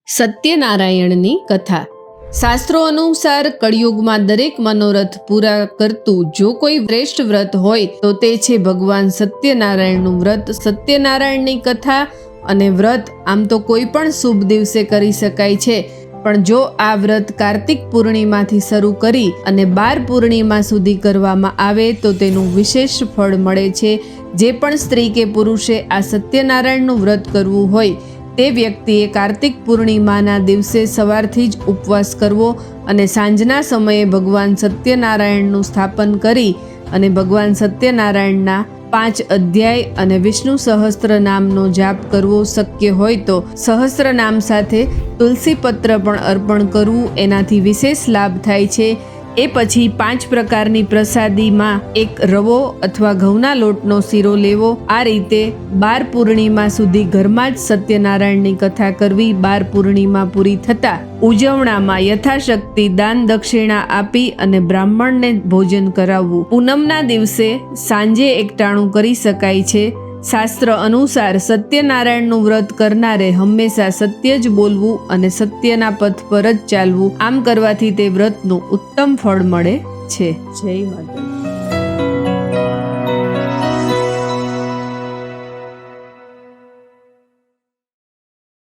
સત્યનારાયણની કથા. શાસ્ત્રો અનુસાર કળિયુગમાં દરેક મનોરથ પૂરા કરતું જો કોઈ શ્રેષ્ઠ વ્રત હોય તો તે છે ભગવાન સત્યનારાયણનું વ્રત. સત્યનારાયણની કથા અને વ્રત આમ તો કોઈ પણ શુભ દિવસે કરી શકાય છે, પણ જો આ વ્રત કાર્તિક પૂર્ણિમાથી શરૂ કરી અને 12 પૂર્ણિમા સુધી કરવામાં આવે તો તેનું વિશેષ ફળ મળે છે. જે પણ સ્ત્રી કે પુરુષે આ સત્યનારાયણનું વ્રત કરવું હોય તે વ્યક્તિએ કાર્તિક પૂર્ણિમાના દિવસે સવારથી જ ઉપવાસ કરવો અને સાંજના સમયે ભગવાન સત્યનારાયણનું સ્થાપન કરી અને ભગવાન સત્યનારાયણના 5 અધ્યાય અને વિષ્ણુ સહસ્ત્ર નામનો જાપ કરવો. શક્ય હોય તો સહસ્ત્ર નામ સાથે તુલસી પત્ર પણ અર્પણ કરવું, એનાથી વિશેષ લાભ થાય છે. એ પછી 5 પ્રકારની પ્રસાદીમાં એક રવો અથવા ઘઉંના લોટનો શીરો લેવો. આ રીતે 12 પૂર્ણિમા સુધી ઘરમાં જ સત્યનારાયણની કથા કરવી. 12 પૂર્ણિમા પૂરી થતાં ઉજવણામાં યથાશક્તિ દાન દક્ષિણા આપી અને બ્રાહ્મણને ભોજન કરાવવું. પૂનમના દિવસે સાંજે એકટાણું કરી શકાય છે. શાસ્ત્ર અનુસાર સત્યનારાયણનું વ્રત કરનારે હંમેશા સત્ય જ બોલવું અને સત્યના પથ પર જ ચાલવું. આમ કરવાથી તે વ્રતનું ઉત્તમ ફળ મળે છે. જય માતા.